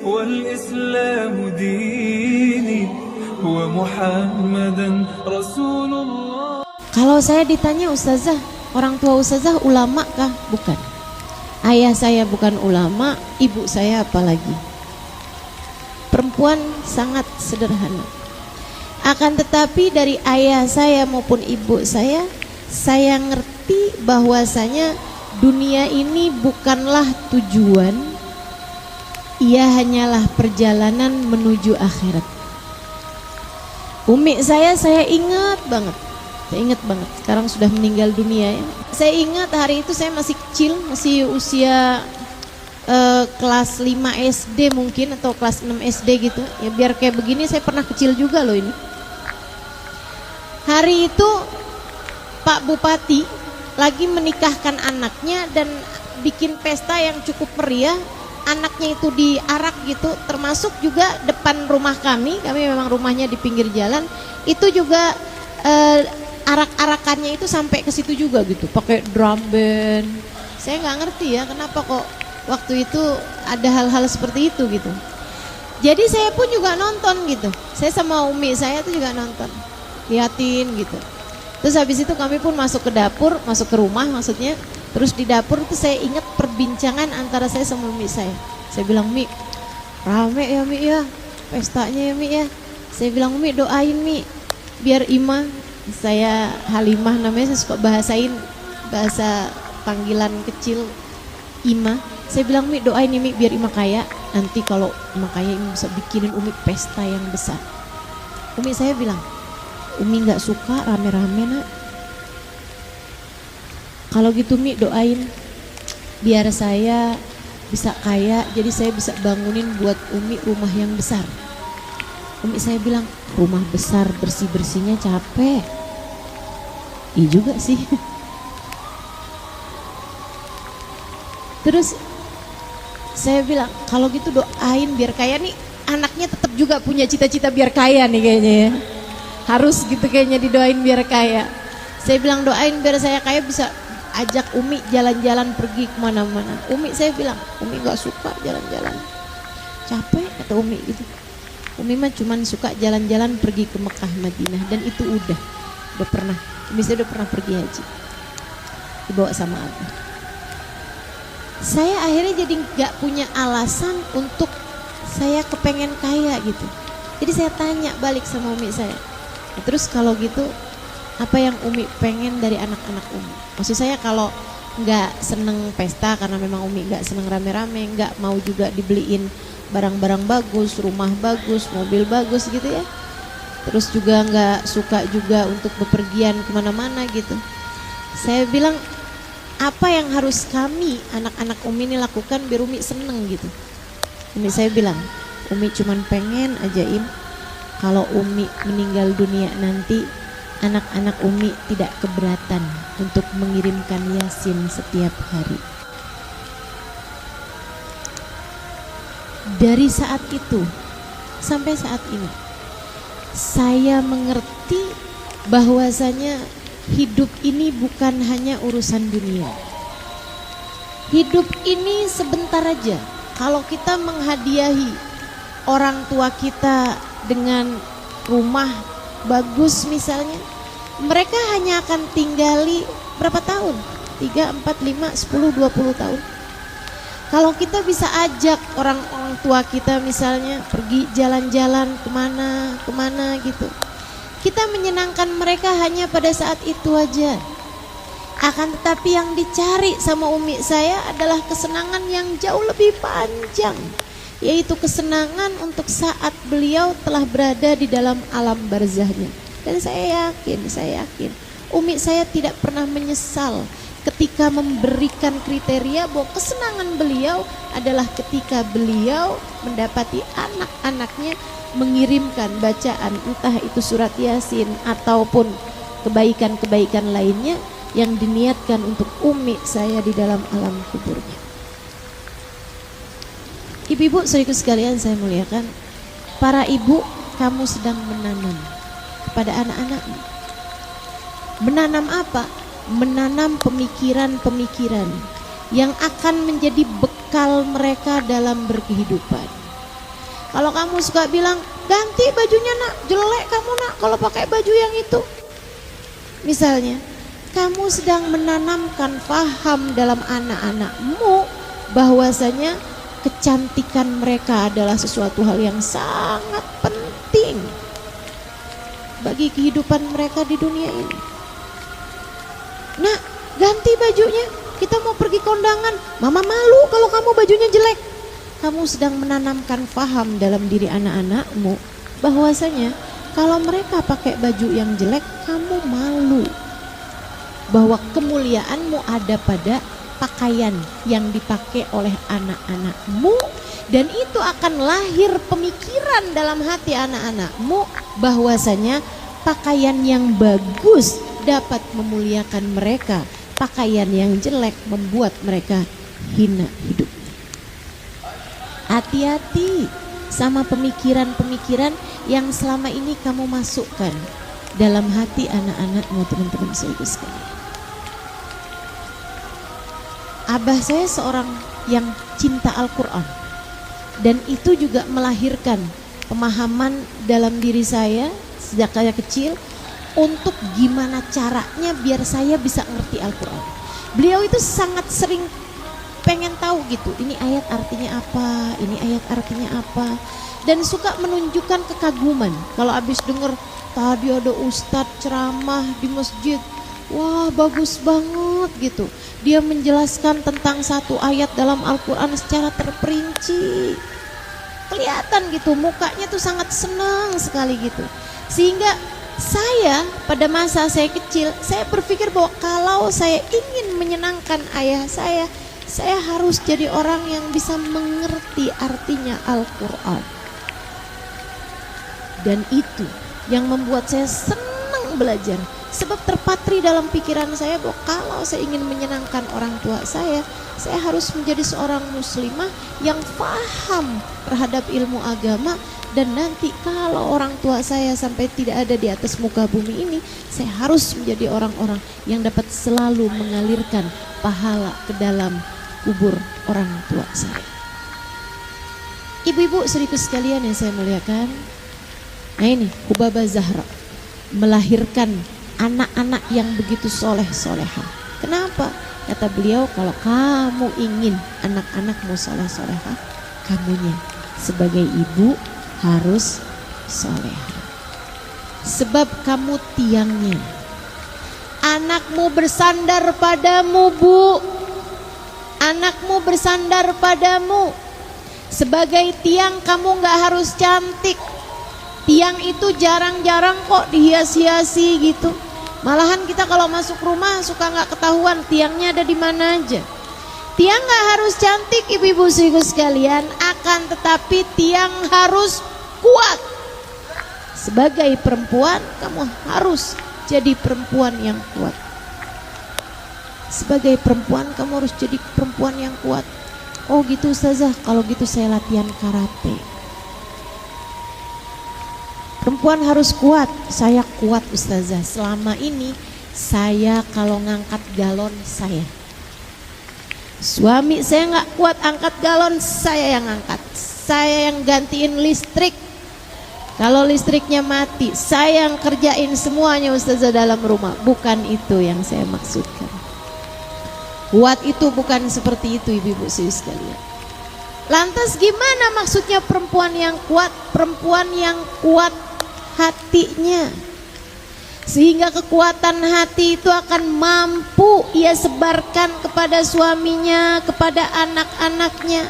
والإسلام ديني ومحمدا رسول الله. Kalau saya ditanya ustazah, orang tua ustazah ulama kah? Bukan. Ayah saya bukan ulama, ibu saya apalagi. Perempuan sangat sederhana. Akan tetapi dari ayah saya maupun ibu saya ngerti bahwasanya dunia ini bukanlah tujuan, ia hanyalah perjalanan menuju akhirat. Umi saya ingat banget. Saya ingat banget, sekarang sudah meninggal dunia ya. Saya ingat hari itu saya masih kecil, masih usia kelas 5 SD mungkin atau kelas 6 SD gitu. Ya biar kayak begini saya pernah kecil juga loh ini. Hari itu Pak Bupati lagi menikahkan anaknya dan bikin pesta yang cukup meriah. Anaknya itu diarak gitu, termasuk juga depan rumah kami memang rumahnya di pinggir jalan. Itu juga arak-arakannya itu sampai ke situ juga gitu, pakai drum band. Saya nggak ngerti ya kenapa kok waktu itu ada hal-hal seperti itu gitu. Jadi saya pun juga nonton gitu. Saya sama umi saya tuh juga nonton, liatin gitu. Terus habis itu kami pun masuk ke dapur, masuk ke rumah maksudnya. Terus di dapur tuh saya ingat perbincangan antara saya sama umi saya. Saya bilang, "Mi, rame ya Mi ya, pestanya ya Mi ya." Saya bilang, "Umi doain Mi, biar Ima." Saya Halimah namanya, saya suka bahasain bahasa panggilan kecil Ima. Saya bilang, "Mi doain nih Mi, biar Ima kaya. Nanti kalau Ima kaya Ima bisa bikinin Umi pesta yang besar." Umi saya bilang, "Umi nggak suka rame-rame nak. Kalau gitu Mi doain biar saya bisa kaya, jadi saya bisa bangunin buat Umi rumah yang besar." Umi saya bilang, "Rumah besar bersih-bersihnya capek." Iya juga sih. Terus saya bilang, "Kalau gitu doain biar kaya nih." Anaknya tetap juga punya cita-cita biar kaya nih kayaknya ya. Harus gitu kayaknya didoain biar kaya. Saya bilang doain biar saya kaya bisa ajak Umi jalan-jalan pergi kemana-mana. Umi saya bilang, "Umi gak suka jalan-jalan, capek," kata Umi gitu. Umi mah cuman suka jalan-jalan pergi ke Mekah Madinah, dan itu udah pernah. Umi saya udah pernah pergi haji dibawa sama Abah. Saya akhirnya jadi gak punya alasan untuk saya kepengen kaya gitu. Jadi saya tanya balik sama Umi saya, "Terus kalau gitu apa yang Umi pengen dari anak-anak Umi?" Maksud saya kalau nggak seneng pesta karena memang Umi nggak seneng rame-rame, nggak mau juga dibeliin barang-barang bagus, rumah bagus, mobil bagus gitu ya. Terus juga nggak suka juga untuk bepergian kemana-mana gitu. Saya bilang, apa yang harus kami anak-anak Umi ini lakukan biar Umi seneng gitu. Umi saya bilang, "Umi cuman pengen ajain kalau Umi meninggal dunia nanti anak-anak Umi tidak keberatan untuk mengirimkan Yasin setiap hari." Dari saat itu sampai saat ini saya mengerti bahwasanya hidup ini bukan hanya urusan dunia. Hidup ini sebentar aja. Kalau kita menghadiahi orang tua kita dengan rumah bagus misalnya, mereka hanya akan tinggali berapa tahun? 3, 4, 5, 10, 20 tahun. Kalau kita bisa ajak orang-orang tua kita misalnya pergi jalan-jalan kemana gitu, kita menyenangkan mereka hanya pada saat itu aja. Akan tetapi yang dicari sama Umi saya adalah kesenangan yang jauh lebih panjang, yaitu kesenangan untuk saat beliau telah berada di dalam alam barzahnya. Dan saya yakin Umi saya tidak pernah menyesal ketika memberikan kriteria bahwa kesenangan beliau adalah ketika beliau mendapati anak-anaknya mengirimkan bacaan, entah itu surat Yasin ataupun kebaikan-kebaikan lainnya yang diniatkan untuk Umi saya di dalam alam kuburnya. Ibu-ibu saudaraku sekalian saya muliakan, para ibu, kamu sedang menanam kepada anak-anakmu. Menanam apa? Menanam pemikiran-pemikiran yang akan menjadi bekal mereka dalam berkehidupan. Kalau kamu suka bilang, ganti bajunya nak, jelek kamu nak kalau pakai baju yang itu. Misalnya, kamu sedang menanamkan faham dalam anak-anakmu bahwasanya kecantikan mereka adalah sesuatu hal yang sangat penting bagi kehidupan mereka di dunia ini. Nak, ganti bajunya, kita mau pergi kondangan. Mama malu kalau kamu bajunya jelek. Kamu sedang menanamkan faham dalam diri anak-anakmu bahwasanya kalau mereka pakai baju yang jelek, kamu malu. Bahwa kemuliaanmu ada pada pakaian yang dipakai oleh anak-anakmu, dan itu akan lahir pemikiran dalam hati anak-anakmu bahwasanya pakaian yang bagus dapat memuliakan mereka, pakaian yang jelek membuat mereka hina hidup. Hati-hati sama pemikiran-pemikiran yang selama ini kamu masukkan dalam hati anak-anakmu, teman-teman saudara sekalian. Abah saya seorang yang cinta Al-Quran, dan itu juga melahirkan pemahaman dalam diri saya sejak saya kecil untuk gimana caranya biar saya bisa ngerti Al-Quran. Beliau itu sangat sering pengen tahu gitu, ini ayat artinya apa, ini ayat artinya apa, dan suka menunjukkan kekaguman kalau habis denger tadi ada ustadz ceramah di masjid, wah bagus banget gitu, dia menjelaskan tentang satu ayat dalam Al-Quran secara terperinci, kelihatan gitu mukanya tuh sangat senang sekali gitu. Sehingga saya pada masa saya kecil, saya berpikir bahwa kalau saya ingin menyenangkan ayah saya harus jadi orang yang bisa mengerti artinya Al-Quran. Dan itu yang membuat saya senang belajar, sebab terpatri dalam pikiran saya bahwa kalau saya ingin menyenangkan orang tua saya harus menjadi seorang muslimah yang paham terhadap ilmu agama. Dan nanti kalau orang tua saya sampai tidak ada di atas muka bumi ini, saya harus menjadi orang-orang yang dapat selalu mengalirkan pahala ke dalam kubur orang tua saya. Ibu-ibu saudaraku sekalian yang saya muliakan, nah ini Hubabah Zahra melahirkan anak-anak yang begitu soleh-solehah. Kenapa? Kata beliau, kalau kamu ingin anak-anakmu soleh-solehah, kamunya sebagai ibu harus solehah. Sebab kamu tiangnya. Anakmu bersandar padamu, Bu. Anakmu bersandar padamu. Sebagai tiang kamu gak harus cantik. Tiang itu jarang-jarang kok dihias-hiasi gitu. Malahan kita kalau masuk rumah suka gak ketahuan tiangnya ada di mana aja. Tiang gak harus cantik ibu-ibu saudaraku sekalian, akan tetapi tiang harus kuat. Sebagai perempuan kamu harus jadi perempuan yang kuat. Sebagai perempuan kamu harus jadi perempuan yang kuat. Oh gitu Ustazah, kalau gitu saya latihan karate. Perempuan harus kuat. Saya kuat Ustazah. Selama ini saya kalau ngangkat galon saya. Suami saya nggak kuat angkat galon, saya yang angkat. Saya yang gantiin listrik. Kalau listriknya mati, saya yang kerjain semuanya Ustazah dalam rumah. Bukan itu yang saya maksudkan. Kuat itu bukan seperti itu ibu-ibu sekalian. Lantas gimana maksudnya perempuan yang kuat? Perempuan yang kuat hatinya, sehingga kekuatan hati itu akan mampu ia sebarkan kepada suaminya, kepada anak-anaknya.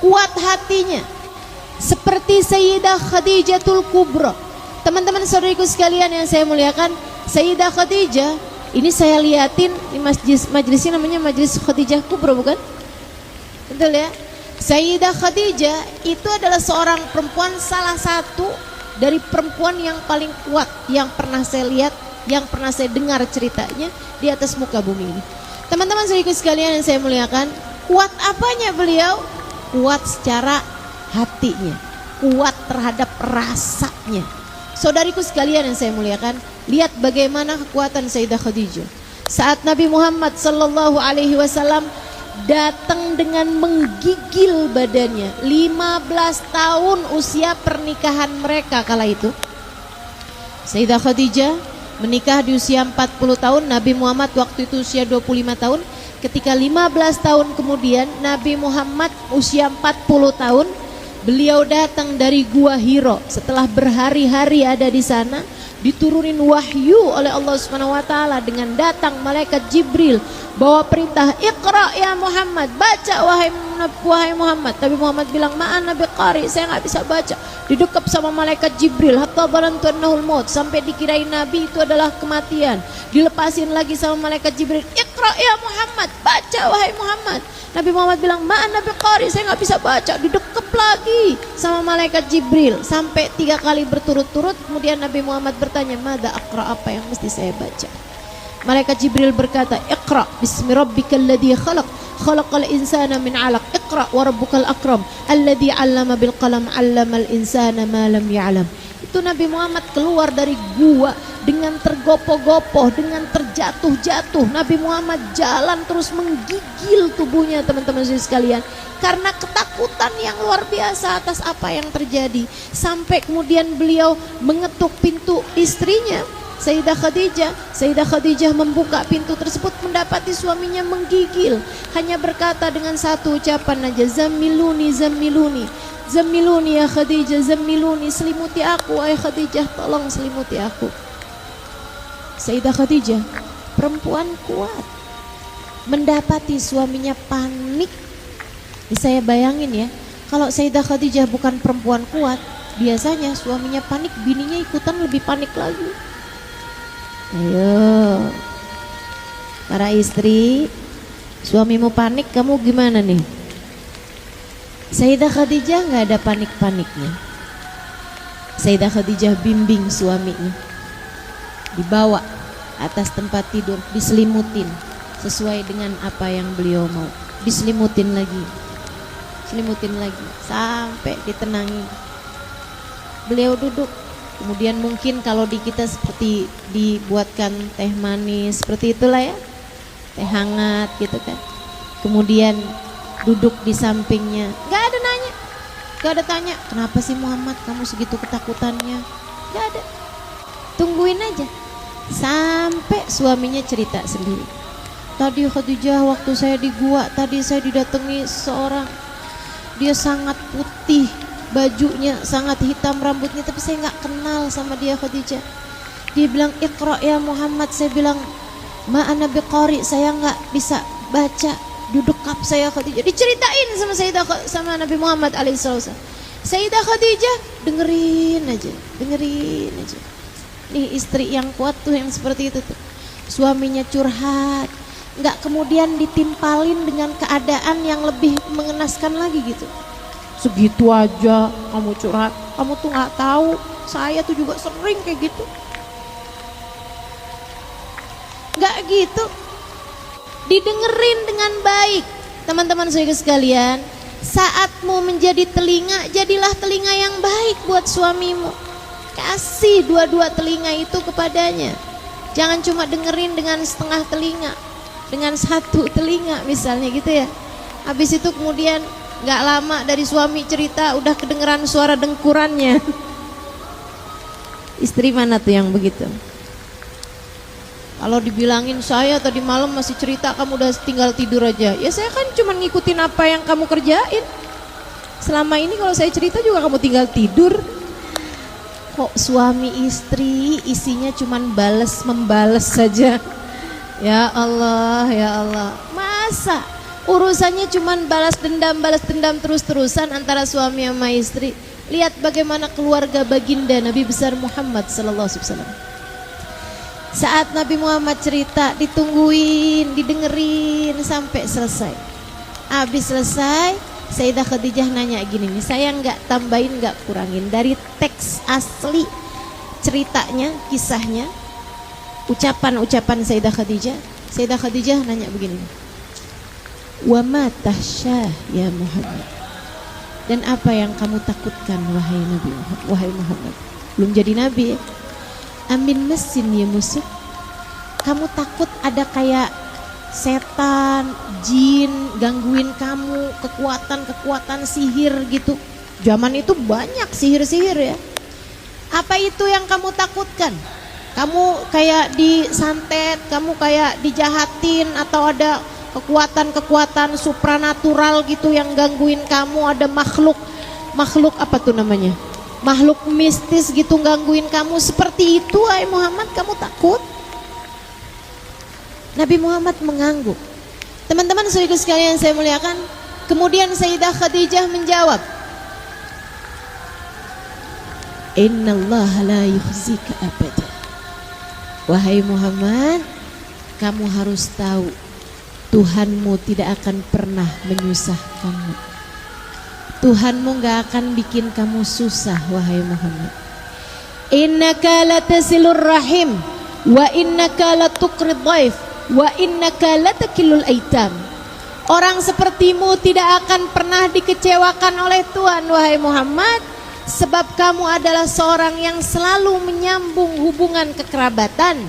Kuat hatinya seperti Sayyidah Khadijatul Kubra. Teman-teman saudariku sekalian yang saya muliakan, Sayyidah Khadijah ini saya liatin di majelisnya namanya Majelis Khadijah Kubra, bukan? Betul ya? Sayyidah Khadijah itu adalah seorang perempuan, salah satu dari perempuan yang paling kuat yang pernah saya lihat, yang pernah saya dengar ceritanya di atas muka bumi ini. Teman-teman saudariku sekalian yang saya muliakan, kuat apanya beliau? Kuat secara hatinya, kuat terhadap rasanya. Saudariku sekalian yang saya muliakan, lihat bagaimana kekuatan Sayyidah Khadijah. Saat Nabi Muhammad sallallahu alaihi wasallam datang dengan menggigil badannya. 15 tahun usia pernikahan mereka kala itu. Sayyidah Khadijah menikah di usia 40 tahun, Nabi Muhammad waktu itu usia 25 tahun. Ketika 15 tahun kemudian Nabi Muhammad usia 40 tahun, beliau datang dari Gua Hiro. Setelah berhari-hari ada di sana, diturunin wahyu oleh Allah Subhanahu wa taala dengan datang malaikat Jibril bawa perintah, Iqra ya Muhammad, baca wahai Muhammad. Tapi Muhammad bilang, ma'ana biqari, saya nggak bisa baca. Didekap sama malaikat Jibril, hatta barantu annahul maut, sampai dikirain Nabi itu adalah kematian. Dilepasin lagi sama malaikat Jibril, Iqra ya Muhammad, baca wahai Muhammad. Nabi Muhammad bilang, ma'ana biqari, saya nggak bisa baca. Didekap lagi sama malaikat Jibril sampai 3 kali berturut-turut. Kemudian Nabi Muhammad bertanya, mada aqra, apa yang mesti saya baca? Malaikat Jibril berkata, Iqra bismi rabbikal ladzi khalaq, khalaqal insana min 'alaq, Iqra wa rabbukal akram, alladzi 'allama bil qalam, 'allamal insana ma lam ya'lam. Itu Nabi Muhammad keluar dari gua dengan tergopoh-gopoh, dengan terjatuh-jatuh. Nabi Muhammad jalan terus menggigil tubuhnya, teman-teman sekalian, karena ketakutan yang luar biasa atas apa yang terjadi. Sampai kemudian beliau mengetuk pintu istrinya, Sayyidah Khadijah. Sayyidah Khadijah membuka pintu tersebut, mendapati suaminya menggigil. Hanya berkata dengan satu ucapan aja, Zammiluni, Zammiluni, Zammiluni ya Khadijah, Zammiluni, selimuti aku wahai Khadijah, tolong selimuti aku. Sayyidah Khadijah, perempuan kuat, mendapati suaminya panik. Saya bayangin ya, kalau Sayyidah Khadijah bukan perempuan kuat, biasanya suaminya panik, bininya ikutan lebih panik lagi. Ayo para istri, suamimu panik, kamu gimana nih? Sayyidah Khadijah nggak ada panik-paniknya. Sayyidah Khadijah bimbing suaminya, dibawa atas tempat tidur, diselimutin sesuai dengan apa yang beliau mau, diselimutin lagi, selimutin lagi sampai ditenangi. Beliau duduk. Kemudian mungkin kalau di kita seperti dibuatkan teh manis seperti itulah ya, teh hangat gitu kan. Kemudian duduk di sampingnya, gak ada nanya, gak ada tanya, kenapa sih Muhammad kamu segitu ketakutannya? Gak ada, tungguin aja sampai suaminya cerita sendiri. Tadi Khadijah, waktu saya di gua tadi, saya didatangi seorang, dia sangat putih bajunya, sangat hitam rambutnya, tapi saya nggak kenal sama dia Khadijah. Dia bilang, Iqra ya Muhammad. Saya bilang, ma ana biqari, saya nggak bisa baca. Duduk kap saya Khadijah, diceritain sama Nabi Muhammad alaihissalam. Sayyidah Khadijah dengerin aja, dengerin aja. Nih istri yang kuat tuh yang seperti itu tuh. Suaminya curhat, nggak kemudian ditimpalin dengan keadaan yang lebih mengenaskan lagi gitu. Segitu aja kamu curhat, kamu tuh nggak tahu, saya tuh juga sering kayak gitu. Nggak gitu, didengerin dengan baik. Teman-teman saya sekalian, saatmu menjadi telinga, jadilah telinga yang baik buat suamimu. Kasih dua-dua telinga itu kepadanya. Jangan cuma dengerin dengan setengah telinga, dengan satu telinga misalnya gitu ya. Habis itu kemudian gak lama dari suami cerita udah kedengeran suara dengkurannya. Istri mana tuh yang begitu? Kalau dibilangin, saya tadi malam masih cerita, kamu udah tinggal tidur aja. Ya saya kan cuma ngikutin apa yang kamu kerjain. Selama ini kalau saya cerita juga kamu tinggal tidur. Kok suami istri isinya cuma membalas saja? Ya Allah, ya Allah. Masa urusannya cuma balas dendam terus-terusan antara suami sama istri? Lihat bagaimana keluarga baginda Nabi besar Muhammad sallallahu alaihi wasallam. Saat Nabi Muhammad cerita, ditungguin, didengerin sampai selesai. Habis selesai, Sayyidah Khadijah nanya gini nih, saya nggak tambahin nggak kurangin dari teks asli ceritanya, kisahnya, ucapan-ucapan Sayyidah Khadijah. Sayyidah Khadijah nanya begini, wa ma tahsyah ya Muhammad, dan apa yang kamu takutkan wahai Nabi Muhammad, wahai Muhammad, belum jadi nabi ya. Amin mesin ya musuh, kamu takut ada kayak setan, jin gangguin kamu, kekuatan-kekuatan sihir gitu. Zaman itu banyak sihir-sihir ya. Apa itu yang kamu takutkan? Kamu kayak disantet, kamu kayak dijahatin, atau ada kekuatan-kekuatan supranatural gitu yang gangguin kamu, ada makhluk apa tuh namanya? Makhluk mistis gitu gangguin kamu, seperti itu wahai Muhammad, kamu takut? Nabi Muhammad mengangguk. Teman-teman saudara sekalian yang saya muliakan, kemudian Sayyidah Khadijah menjawab, Innallaha la yukhzika abada. Wahai Muhammad, kamu harus tahu Tuhanmu tidak akan pernah menyusahkanmu. Tuhanmu gak akan bikin kamu susah wahai Muhammad. Innaka latasilur rahim wa innaka latuqrid dhaif wa innaka latakilul aitam. Orang sepertimu tidak akan pernah dikecewakan oleh Tuhan wahai Muhammad, sebab kamu adalah seorang yang selalu menyambung hubungan kekerabatan.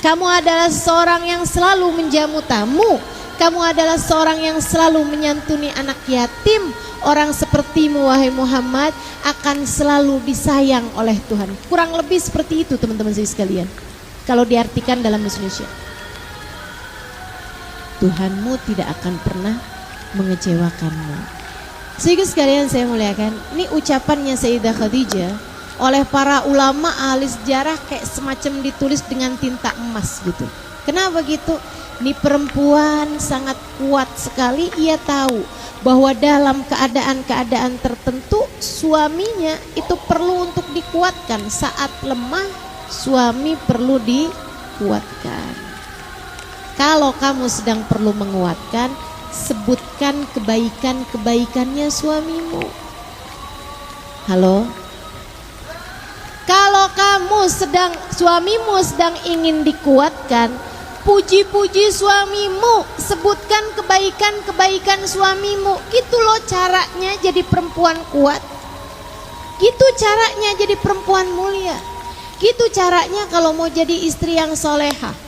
Kamu adalah seorang yang selalu menjamu tamu. Kamu adalah seorang yang selalu menyantuni anak yatim. Orang sepertimu wahai Muhammad akan selalu disayang oleh Tuhan. Kurang lebih seperti itu teman-teman sekalian, kalau diartikan dalam bahasa Indonesia. Tuhanmu tidak akan pernah mengecewakanmu. Sehingga sekalian saya muliakan, ini ucapannya Sayyidah Khadijah oleh para ulama ahli sejarah kayak semacam ditulis dengan tinta emas gitu. Kenapa gitu? Ini perempuan sangat kuat sekali. Ia tahu bahwa dalam keadaan-keadaan tertentu suaminya itu perlu untuk dikuatkan. Saat lemah, suami perlu dikuatkan. Kalau kamu sedang perlu menguatkan, sebutkan kebaikan-kebaikannya suamimu. Halo? Kalau suamimu sedang ingin dikuatkan, puji-puji suamimu, sebutkan kebaikan-kebaikan suamimu. Gitu loh caranya jadi perempuan kuat. Gitu caranya jadi perempuan mulia. Gitu caranya kalau mau jadi istri yang solehah.